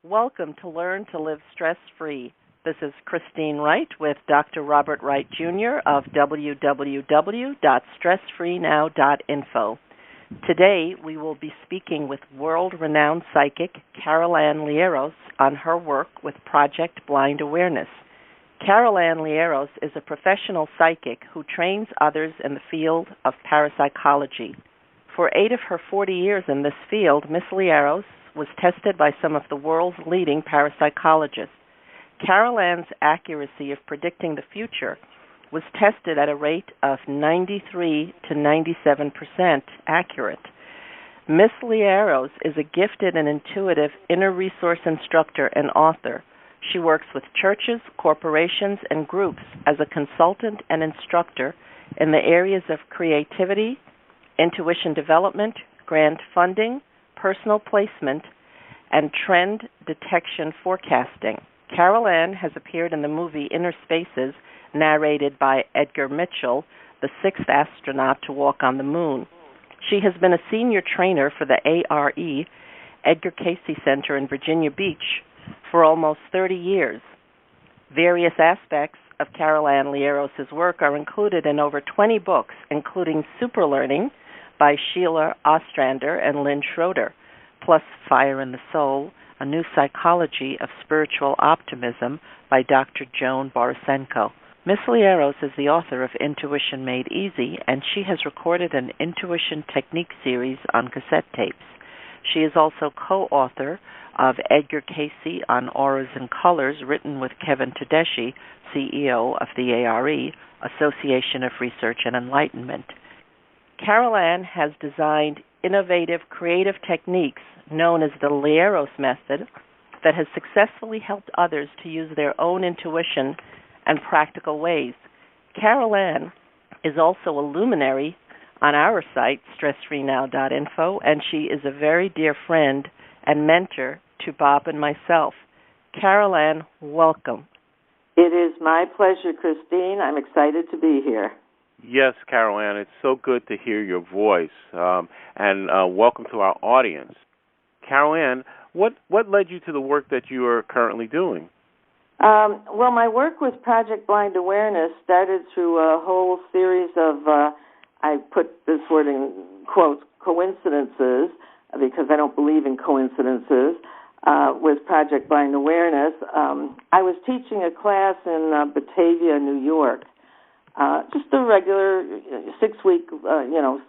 Welcome to Learn to Live Stress-Free. This is Christine Wright with Dr. Robert Wright Jr. of www.stressfreenow.info. Today we will be speaking with world-renowned psychic Carol Ann Liaros on her work with Project Blind Awareness. Carol Ann Liaros is a professional psychic who trains others in the field of parapsychology. For 8 of her 40 years in this field, Miss Liaros was tested by some of the world's leading parapsychologists. Carol Ann's accuracy of predicting the future was tested at a rate of 93 to 97% accurate. Miss Liaros is a gifted and intuitive inner resource instructor and author. She works with churches, corporations, and groups as a consultant and instructor in the areas of creativity, intuition development, grant funding, personal placement, and trend detection forecasting. Carol Ann has appeared in the movie Inner Spaces, narrated by Edgar Mitchell, the 6th astronaut to walk on the moon. She has been a senior trainer for the ARE, Edgar Cayce Center in Virginia Beach, for almost 30 years. Various aspects of Carol Ann Liaros' work are included in over 20 books, including Super Learning by Sheila Ostrander and Lynn Schroeder, plus Fire in the Soul, A New Psychology of Spiritual Optimism by Dr. Joan Borisenko. Miss Liaros is the author of Intuition Made Easy, and she has recorded an Intuition Technique series on cassette tapes. She is also co-author of Edgar Cayce on Auras and Colors, written with Kevin Tedeschi, CEO of the ARE, Association of Research and Enlightenment. Carol Ann has designed innovative, creative techniques known as the Liaros method that has successfully helped others to use their own intuition and practical ways. Carol Ann is also a luminary on our site, stressfreenow.info, and she is a very dear friend and mentor to Bob and myself. Carol Ann, welcome. It is my pleasure, Christine. I'm excited to be here. Yes, Carol Ann, it's so good to hear your voice, and welcome to our audience. Carol Ann, what led you to the work that you are currently doing? Well, my work with Project Blind Awareness started through a whole series of, I put this word in quotes, coincidences, because I don't believe in coincidences, with Project Blind Awareness. I was teaching a class in Batavia, New York, just a regular 6-week,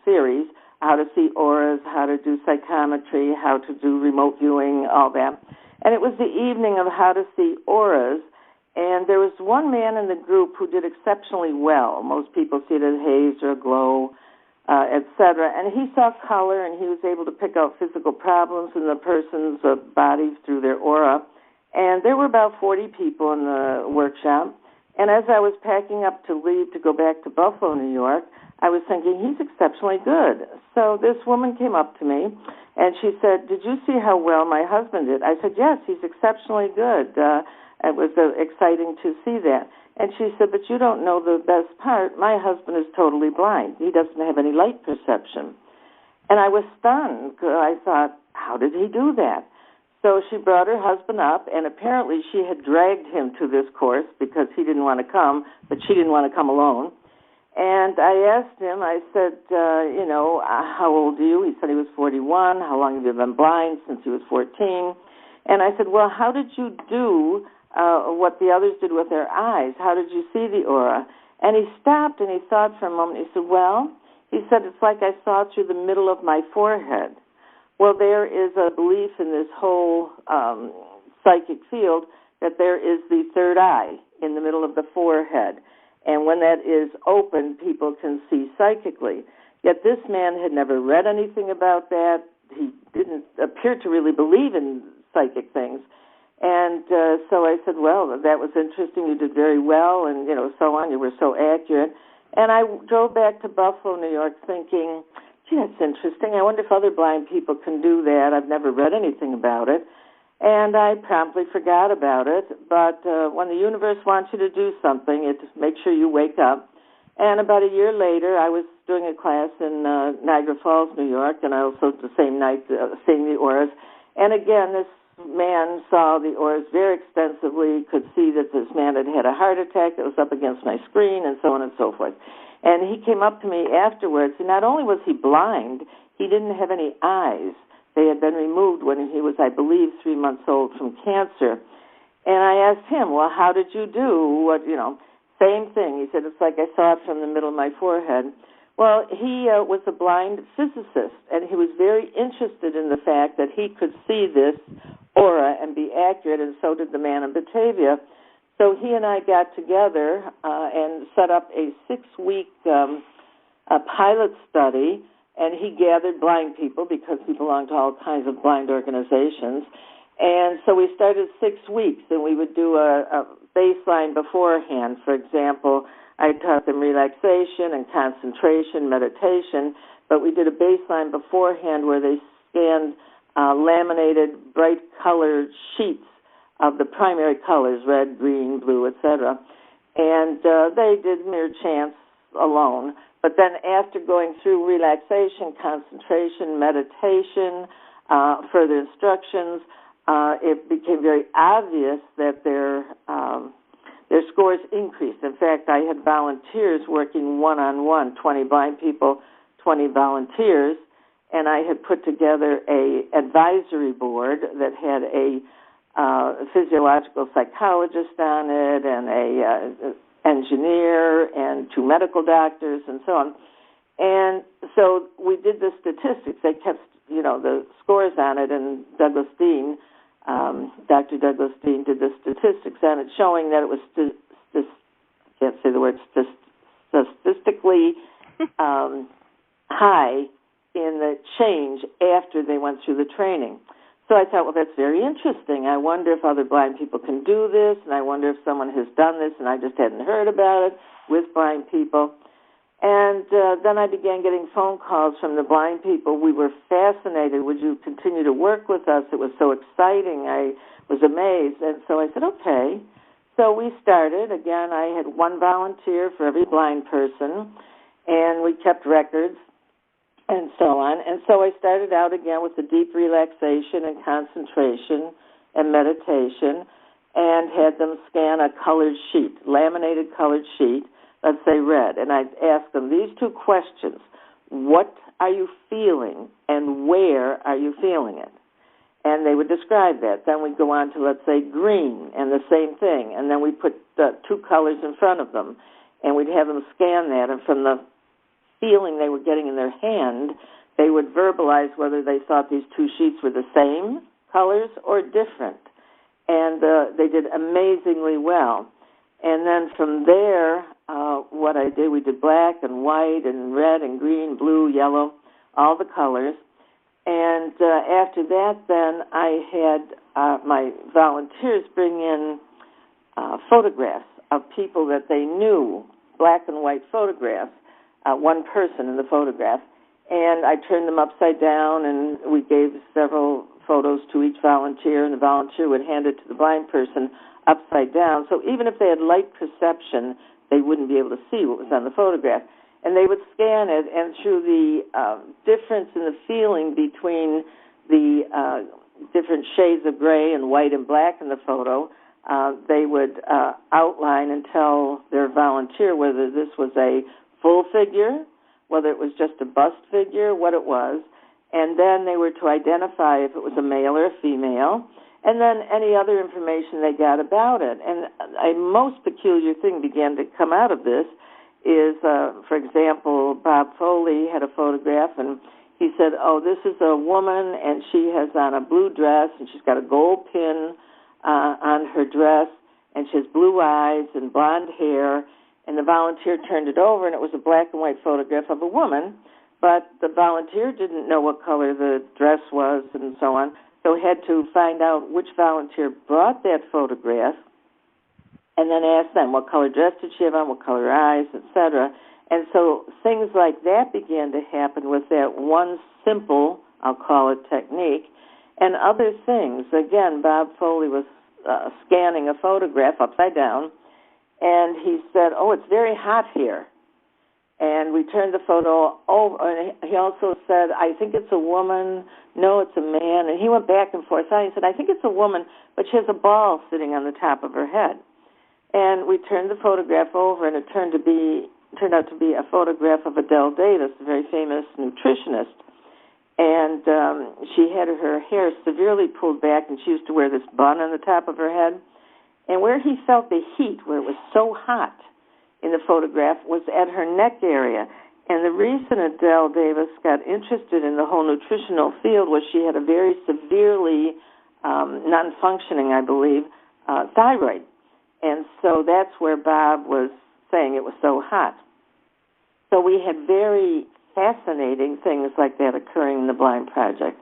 series, how to see auras, how to do psychometry, how to do remote viewing, all that. And it was the evening of how to see auras, and there was one man in the group who did exceptionally well. Most people see it as haze or a glow, etc. And he saw color, and he was able to pick out physical problems in the person's body through their aura. And there were about 40 people in the workshop. And as I was packing up to leave to go back to Buffalo, New York, I was thinking, he's exceptionally good. So this woman came up to me, and she said, "Did you see how well my husband did?" I said, "Yes, he's exceptionally good." It was exciting to see that. And she said, "But you don't know the best part. My husband is totally blind. He doesn't have any light perception." And I was stunned, because I thought, how did he do that? So she brought her husband up, and apparently she had dragged him to this course because he didn't want to come, but she didn't want to come alone. And I asked him, I said, how old are you? He said he was 41. How long have you been blind? Since he was 14. And I said, well, how did you do what the others did with their eyes? How did you see the aura? And he stopped and he thought for a moment. He said, it's like I saw through the middle of my forehead. Well, there is a belief in this whole psychic field that there is the third eye in the middle of the forehead. And when that is open, people can see psychically. Yet this man had never read anything about that. He didn't appear to really believe in psychic things. And so I said, well, that was interesting. You did very well, and, so on. You were so accurate. And I drove back to Buffalo, New York, thinking, gee, that's interesting. I wonder if other blind people can do that. I've never read anything about it. And I promptly forgot about it. But when the universe wants you to do something, it makes sure you wake up. And about a year later, I was doing a class in Niagara Falls, New York, and I also, the same night, seeing the auras. And again, this man saw the auras very extensively, could see that this man had had a heart attack that was up against my screen, and so on and so forth. And he came up to me afterwards, and not only was he blind, he didn't have any eyes. They had been removed when he was, I believe, 3 months old from cancer. And I asked him, well, how did you do? What, same thing. He said, it's like I saw it from the middle of my forehead. Well, he was a blind physicist, and he was very interested in the fact that he could see this aura and be accurate, and so did the man in Batavia. So he and I got together and set up a 6-week pilot study, and he gathered blind people because he belonged to all kinds of blind organizations. And so we started 6 weeks, and we would do a baseline beforehand. For example, I taught them relaxation and concentration, meditation, but we did a baseline beforehand where they scanned laminated, bright-colored sheets of the primary colors, red, green, blue, etc. And they did mere chants alone. But then after going through relaxation, concentration, meditation, further instructions, it became very obvious that their scores increased. In fact, I had volunteers working one-on-one, 20 blind people, 20 volunteers, and I had put together a advisory board that had a physiological psychologist on it, and a engineer, and 2 medical doctors, and so on. And so we did the statistics. They kept, the scores on it, and Douglas Dean, Dr. Douglas Dean, did the statistics on it, showing that it was statistically high in the change after they went through the training. So I thought, well, that's very interesting. I wonder if other blind people can do this, and I wonder if someone has done this and I just hadn't heard about it with blind people. And then I began getting phone calls from the blind people. We were fascinated. Would you continue to work with us? It was so exciting. I was amazed. And so I said, okay. So we started. Again, I had 1 volunteer for every blind person, and we kept records and so on. And so I started out again with the deep relaxation and concentration and meditation, and had them scan a colored sheet, laminated colored sheet, let's say red, and I'd ask them these 2 questions. What are you feeling, and where are you feeling it? And they would describe that. Then we'd go on to, let's say, green, and the same thing. And then we put 2 colors in front of them, and we'd have them scan that, and from the feeling they were getting in their hand, they would verbalize whether they thought these 2 sheets were the same colors or different. And they did amazingly well. And then from there, what I did, we did black and white and red and green, blue, yellow, all the colors. And after that, then I had my volunteers bring in photographs of people that they knew, black and white photographs, 1 person in the photograph. And I turned them upside down, and we gave several photos to each volunteer, and the volunteer would hand it to the blind person upside down. So even if they had light perception, they wouldn't be able to see what was on the photograph. And they would scan it, and through the difference in the feeling between the different shades of gray and white and black in the photo, they would outline and tell their volunteer whether this was a full figure, whether it was just a bust figure, what it was, and then they were to identify if it was a male or a female, and then any other information they got about it. And a most peculiar thing began to come out of this is, for example, Bob Foley had a photograph, and he said, oh, this is a woman, and she has on a blue dress, and she's got a gold pin on her dress, and she has blue eyes and blonde hair. And the volunteer turned it over, and it was a black and white photograph of a woman, but the volunteer didn't know what color the dress was and so on, so had to find out which volunteer brought that photograph, and then ask them what color dress did she have on, what color eyes, etc. And so things like that began to happen with that 1 simple, I'll call it, technique, and other things. Again, Bob Foley was scanning a photograph upside down, and he said, oh, it's very hot here. And we turned the photo over, and he also said, I think it's a woman, no, it's a man. And he went back and forth. He said, I think it's a woman, but she has a ball sitting on the top of her head. And we turned the photograph over, and it turned out to be a photograph of Adele Davis, a very famous nutritionist. And she had her hair severely pulled back, and she used to wear this bun on the top of her head. And where he felt the heat, where it was so hot in the photograph, was at her neck area. And the reason Adele Davis got interested in the whole nutritional field was she had a very severely non-functioning, I believe, thyroid. And so that's where Bob was saying it was so hot. So we had very fascinating things like that occurring in the Blind Project.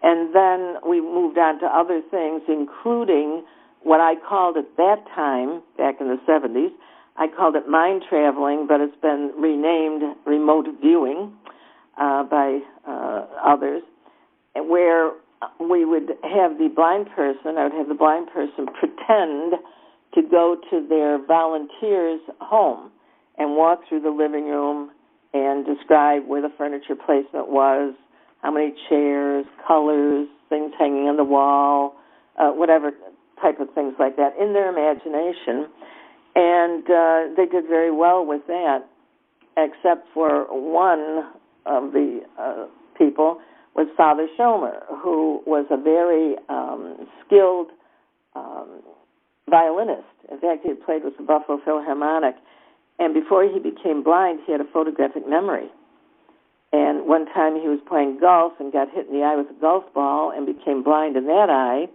And then we moved on to other things, including what I called at that time, back in the 70s, I called it mind traveling, but it's been renamed remote viewing by others, where we would have the blind person, I would have the blind person pretend to go to their volunteer's home and walk through the living room and describe where the furniture placement was, how many chairs, colors, things hanging on the wall, whatever type of things like that in their imagination. And they did very well with that, except for one of the people was Father Schomer, who was a very skilled violinist. In fact, he had played with the Buffalo Philharmonic. And before he became blind, he had a photographic memory. And one time he was playing golf and got hit in the eye with a golf ball and became blind in that eye.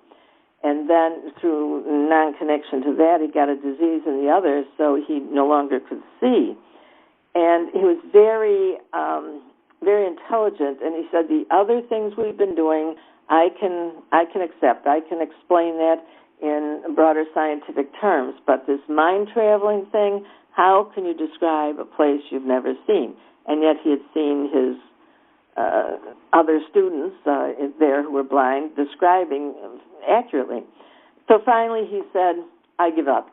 And then through non-connection to that, he got a disease in the other, so he no longer could see. And he was very, very intelligent. And he said, the other things we've been doing, I can accept. I can explain that in broader scientific terms. But this mind-traveling thing, how can you describe a place you've never seen? And yet he had seen his other students there who were blind describing accurately. So finally he said, I give up.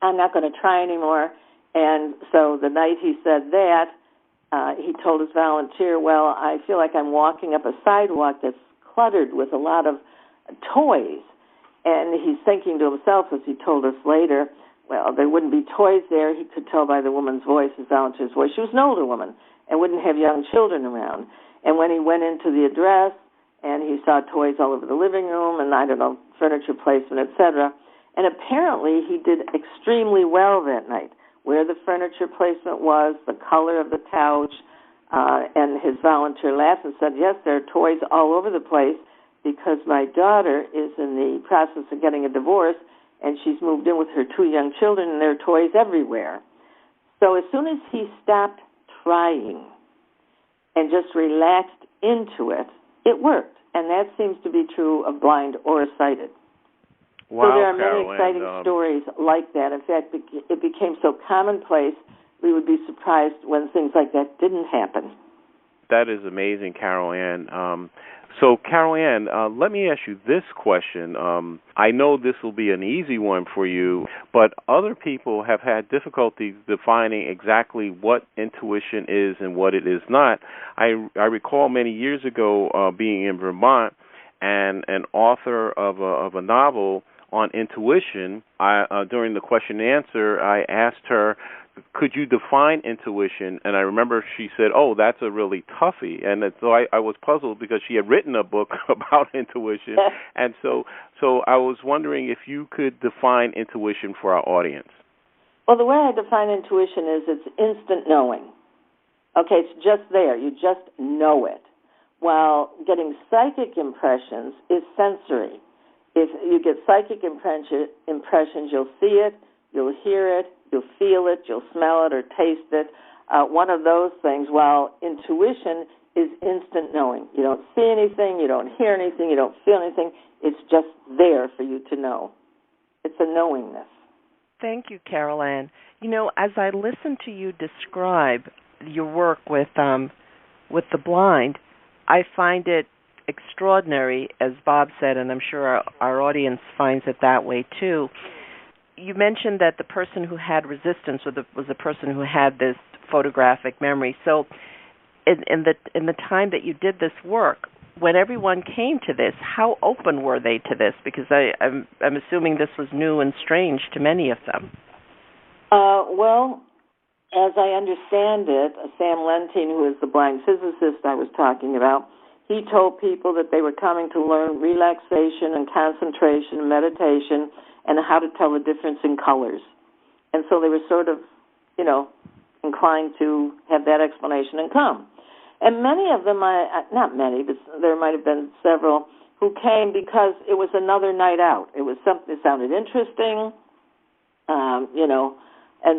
I'm not going to try anymore. And so the night he said that, he told his volunteer, well, I feel like I'm walking up a sidewalk that's cluttered with a lot of toys. And he's thinking to himself, as he told us later, well, there wouldn't be toys there. He could tell by the woman's voice, his volunteer's voice. She was an older woman and wouldn't have young children around. And when he went into the address and he saw toys all over the living room and, I don't know, furniture placement, etc., and apparently he did extremely well that night, where the furniture placement was, the color of the couch, and his volunteer laughed and said, yes, there are toys all over the place because my daughter is in the process of getting a divorce and she's moved in with her 2 young children and there are toys everywhere. So as soon as he stopped trying and just relaxed into it, it worked. And that seems to be true of blind or sighted. Wow, so there are many Carol, exciting stories like that. In fact, it became so commonplace, we would be surprised when things like that didn't happen. That is amazing, Carol Ann. So, Carol Ann, let me ask you this question. I know this will be an easy one for you, but other people have had difficulty defining exactly what intuition is and what it is not. I recall many years ago being in Vermont, and an author of a novel on intuition, during the question and answer, I asked her, could you define intuition? And I remember she said, oh, that's a really toughie. And so I was puzzled because she had written a book about intuition. And so I was wondering if you could define intuition for our audience. Well, the way I define intuition is it's instant knowing. Okay, it's just there. You just know it. While getting psychic impressions is sensory. If you get psychic impressions, you'll see it, you'll hear it, you'll feel it, you'll smell it or taste it, one of those things, while intuition is instant knowing. You don't see anything, you don't hear anything, you don't feel anything. It's just there for you to know. It's a knowingness. Thank you, Carol Ann. You know, as I listen to you describe your work with the blind, I find it extraordinary, as Bob said, and I'm sure our audience finds it that way too. You mentioned that the person who had resistance was the person who had this photographic memory. So in the time that you did this work, when everyone came to this, how open were they to this? Because I'm assuming this was new and strange to many of them. Well, as I understand it, Sam Lentine, who is the blind physicist I was talking about, he told people that they were coming to learn relaxation and concentration and meditation and how to tell the difference in colors. And so they were sort of, inclined to have that explanation and come. And many of them, not many, but there might have been several, who came because it was another night out. It was something that sounded interesting, and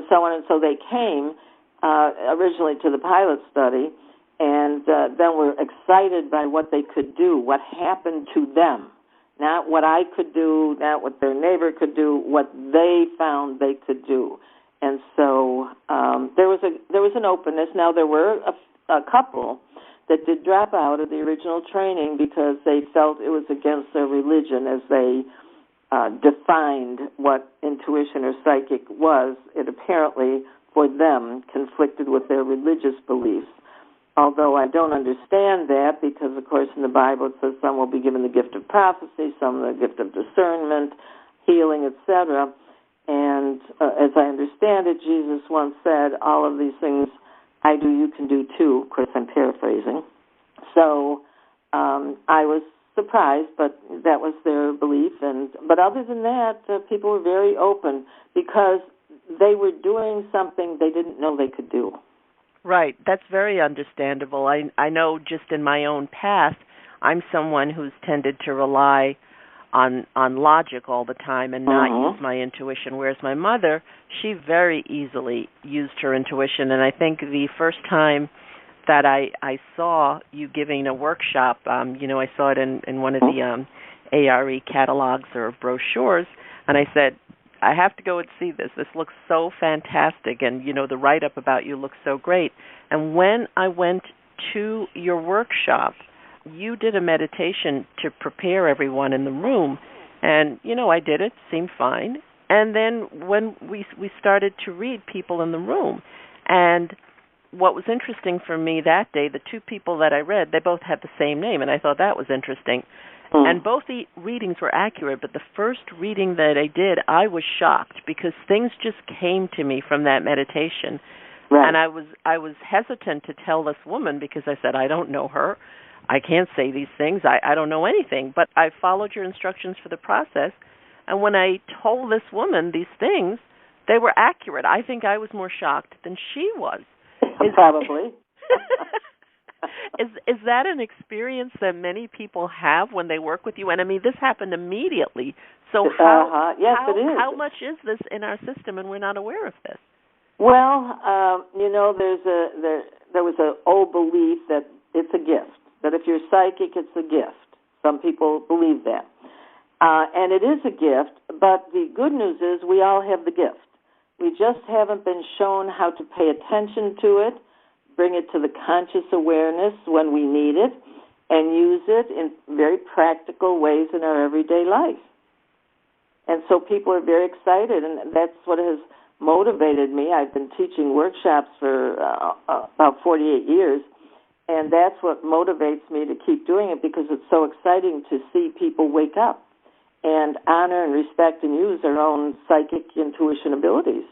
so on. And so they came originally to the pilot study, and then were excited by what they could do, what happened to them. Not what I could do, not what their neighbor could do, what they found they could do. And so there was an openness. Now, there were a couple that did drop out of the original training because they felt it was against their religion as they defined what intuition or psychic was. It apparently, for them, conflicted with their religious beliefs. Although I don't understand that because, of course, in the Bible it says some will be given the gift of prophecy, some the gift of discernment, healing, etc. And as I understand it, Jesus once said, all of these things I do, you can do too. Of course, I'm paraphrasing. So I was surprised, but that was their belief. But other than that, people were very open because they were doing something they didn't know they could do. Right. That's very understandable. I know just in my own past, I'm someone who's tended to rely on logic all the time and not use my intuition, whereas my mother, she very easily used her intuition. And I think the first time that I saw you giving a workshop, I saw it in one of the ARE catalogs or brochures, and I said, I have to go and see this. This looks so fantastic, and, the write-up about you looks so great. And when I went to your workshop, you did a meditation to prepare everyone in the room, and, I did it, seemed fine. And then when we started to read people in the room, and what was interesting for me that day, the two people that I read, they both had the same name, and I thought that was interesting. And both the readings were accurate, but the first reading that I did, I was shocked because things just came to me from that meditation. Right. And I was hesitant to tell this woman because I said, I don't know her. I can't say these things. I don't know anything. But I followed your instructions for the process, and when I told this woman these things, they were accurate. I think I was more shocked than she was. Probably. Is that an experience that many people have when they work with you? And I mean, this happened immediately. So yes, it is. How much is this in our system, and we're not aware of this? Well, there was an old belief that it's a gift. That if you're psychic, it's a gift. Some people believe that, and it is a gift. But the good news is we all have the gift. We just haven't been shown how to pay attention to it, bring it to the conscious awareness when we need it, and use it in very practical ways in our everyday life. And so people are very excited, and that's what has motivated me. I've been teaching workshops for about 48 years, and that's what motivates me to keep doing it because it's so exciting to see people wake up and honor and respect and use their own psychic intuition abilities.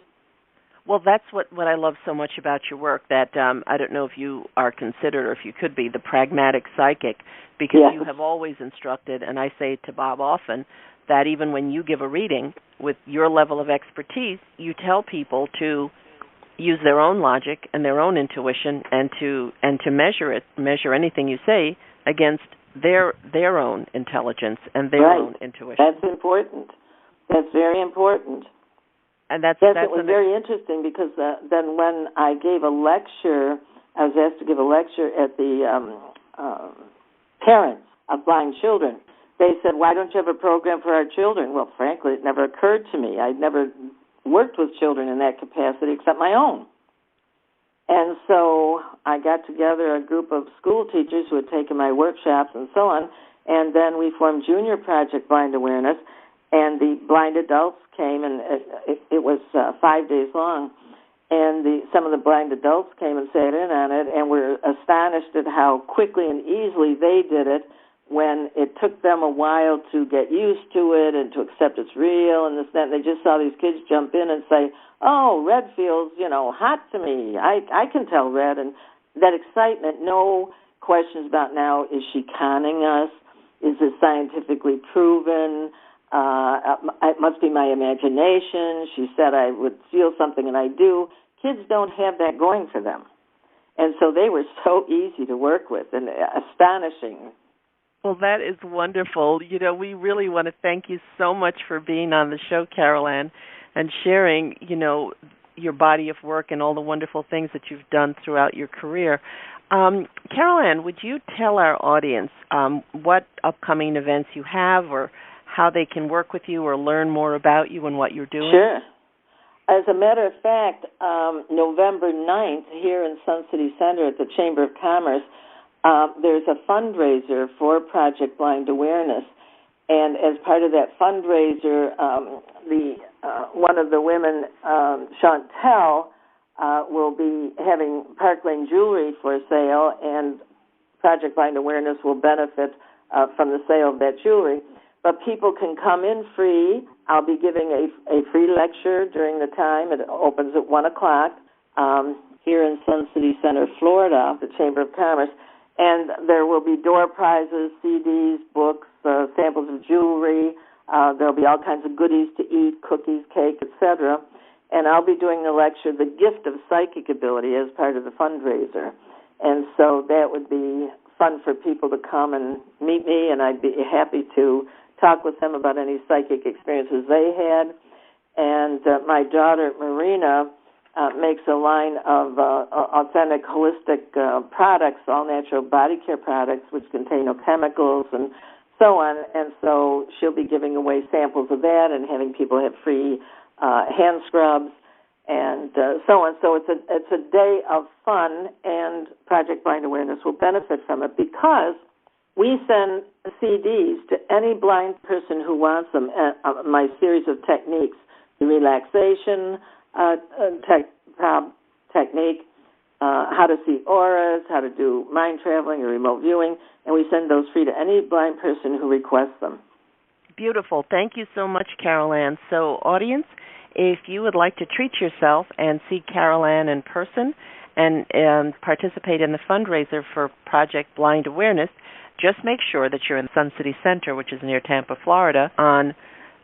Well, that's what I love so much about your work, that I don't know if you are considered or if you could be the pragmatic psychic, because you have always instructed, and I say to Bob often, that even when you give a reading with your level of expertise, you tell people to use their own logic and their own intuition and to measure anything you say against their own intelligence and their own intuition. That's important. That's very important. And it was very interesting because then when I gave a lecture, I was asked to give a lecture at the parents of blind children. They said, why don't you have a program for our children? Well, frankly, it never occurred to me. I'd never worked with children in that capacity except my own. And so I got together a group of school teachers who had taken my workshops and so on, and then we formed Junior Project Blind Awareness, and the blind adults came, and it was 5 days long. and some of the blind adults came and sat in on it and were astonished at how quickly and easily they did it, when it took them a while to get used to it and to accept it's real and this, that. And they just saw these kids jump in and say, oh, red feels, hot to me. I can tell red. And that excitement, no questions about now, is she conning us? Is it scientifically proven? It must be my imagination. She said I would feel something, and I do. Kids don't have that going for them. And so they were so easy to work with and astonishing. Well, that is wonderful. We really want to thank you so much for being on the show, Carol Ann, and sharing, your body of work and all the wonderful things that you've done throughout your career. Carol Ann, would you tell our audience what upcoming events you have, or how they can work with you or learn more about you and what you're doing? Sure. As a matter of fact, November 9th here in Sun City Center at the Chamber of Commerce, there's a fundraiser for Project Blind Awareness. And as part of that fundraiser, one of the women, Chantel, will be having Park Lane jewelry for sale, and Project Blind Awareness will benefit from the sale of that jewelry. But people can come in free. I'll be giving a free lecture during the time. It opens at 1 o'clock here in Sun City Center, Florida, the Chamber of Commerce. And there will be door prizes, CDs, books, samples of jewelry. There'll be all kinds of goodies to eat, cookies, cake, etc. And I'll be doing the lecture, The Gift of Psychic Ability, as part of the fundraiser. And so that would be fun for people to come and meet me, and I'd be happy to talk with them about any psychic experiences they had. And my daughter, Marina, makes a line of authentic, holistic products, all-natural body care products, which contain no chemicals and so on. And so she'll be giving away samples of that and having people have free hand scrubs and so on. So it's a day of fun, and Project Blind Awareness will benefit from it because we send CDs to any blind person who wants them. My series of techniques, the relaxation technique, how to see auras, how to do mind traveling or remote viewing, and we send those free to any blind person who requests them. Beautiful. Thank you so much, Carol Ann. So, audience, if you would like to treat yourself and see Carol Ann in person and participate in the fundraiser for Project Blind Awareness, just make sure that you're in Sun City Center, which is near Tampa, Florida, on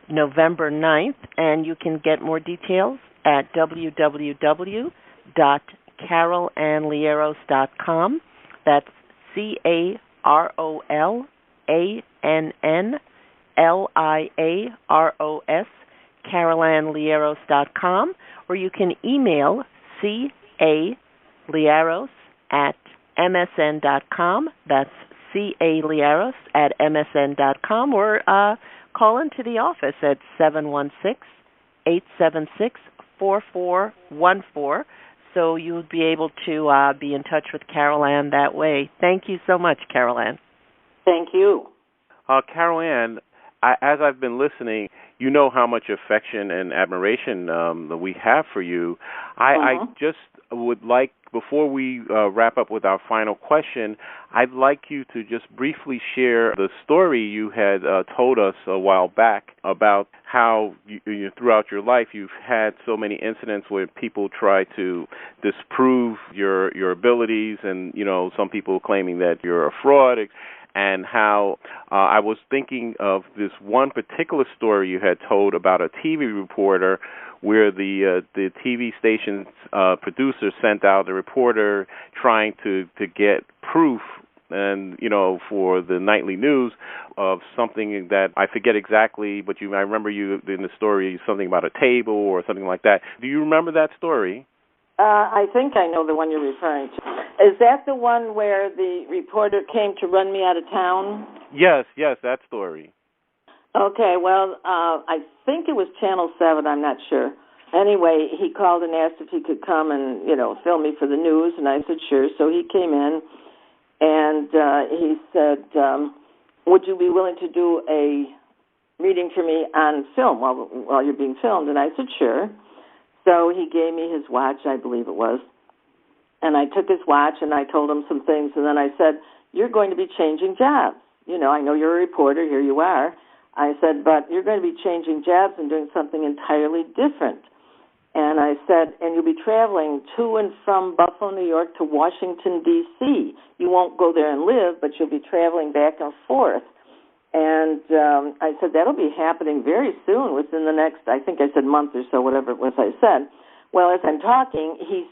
November 9th, and you can get more details at www.carolanliaros.com. That's CAROLANNLIAROS, carolanliaros.com, or you can email caliaros@msn.com. That's caliaros@msn.com, or call into the office at 716-876-4414. So you'll be able to be in touch with Carol Ann that way. Thank you so much, Carol Ann. Thank you. Carol Ann, as I've been listening, you know how much affection and admiration that we have for you. I just would like, before we wrap up with our final question, I'd like you to just briefly share the story you had told us a while back about how you, throughout your life you've had so many incidents where people try to disprove your abilities, and some people claiming that you're a fraud, and how I was thinking of this one particular story you had told about a TV reporter where the TV station's producer sent out a reporter trying to get proof, and for the nightly news of something that I forget exactly, but I remember you in the story something about a table or something like that. Do you remember that story? I think I know the one you're referring to. Is that the one where the reporter came to run me out of town? Yes, that story. Okay, well, I think it was Channel 7, I'm not sure. Anyway, he called and asked if he could come and, film me for the news, and I said sure. So he came in, and he said, would you be willing to do a reading for me on film while you're being filmed? And I said sure. So he gave me his watch, I believe it was, and I took his watch and I told him some things, and then I said, you're going to be changing jobs. You know, I know you're a reporter, here you are. I said, but you're going to be changing jobs and doing something entirely different. And I said, and you'll be traveling to and from Buffalo, New York to Washington, D.C. You won't go there and live, but you'll be traveling back and forth. And I said, that'll be happening very soon, within the next, I think I said month or so, whatever it was I said. Well, as I'm talking, he's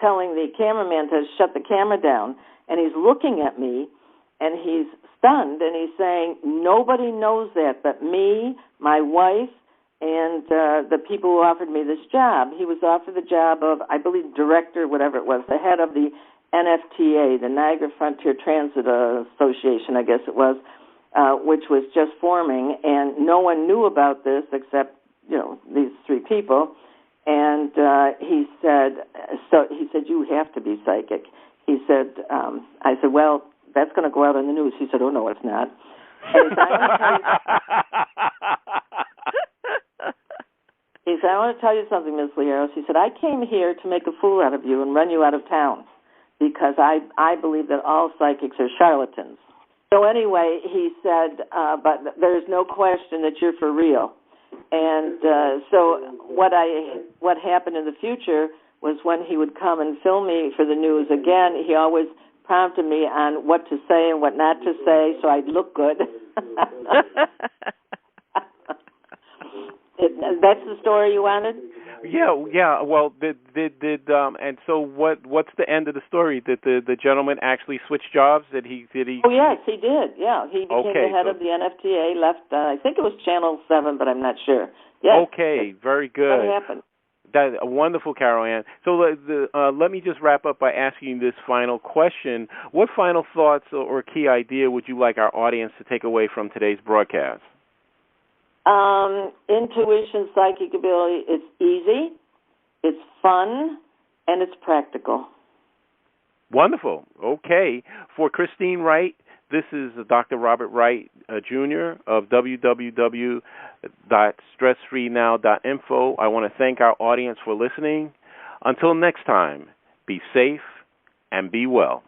telling the cameraman to shut the camera down, and he's looking at me, and he's stunned, and he's saying, nobody knows that but me, my wife, and the people who offered me this job. He was offered the job of, I believe, director, whatever it was, the head of the NFTA, the Niagara Frontier Transit Association, I guess it was, which was just forming, and no one knew about this except, you know, these three people. And he said, you have to be psychic. He said, I said, well, that's going to go out on the news. He said, oh, no, it's not. And he said, I want to tell you something, Ms. Liaros. He said, I came here to make a fool out of you and run you out of town because I believe that all psychics are charlatans. So anyway, he said, but there's no question that you're for real. And so what happened in the future was when he would come and film me for the news, again, he always prompted me on what to say and what not to say so I'd look good. That's the story you wanted? Yeah. Well, and so what's the end of the story? Did the gentleman actually switch jobs? Did he? Oh yes, he did. Yeah, he became the head of the NFTA. Left. I think it was Channel 7, but I'm not sure. Yes. Okay, very good. What happened? That's wonderful, Carol Ann. So let me just wrap up by asking this final question. What final thoughts or key idea would you like our audience to take away from today's broadcast? Intuition, psychic ability, it's easy, it's fun, and it's practical. Wonderful. Okay. For Christine Wright, this is Dr. Robert Wright, Jr. of www.stressfreenow.info. I want to thank our audience for listening. Until next time, be safe and be well.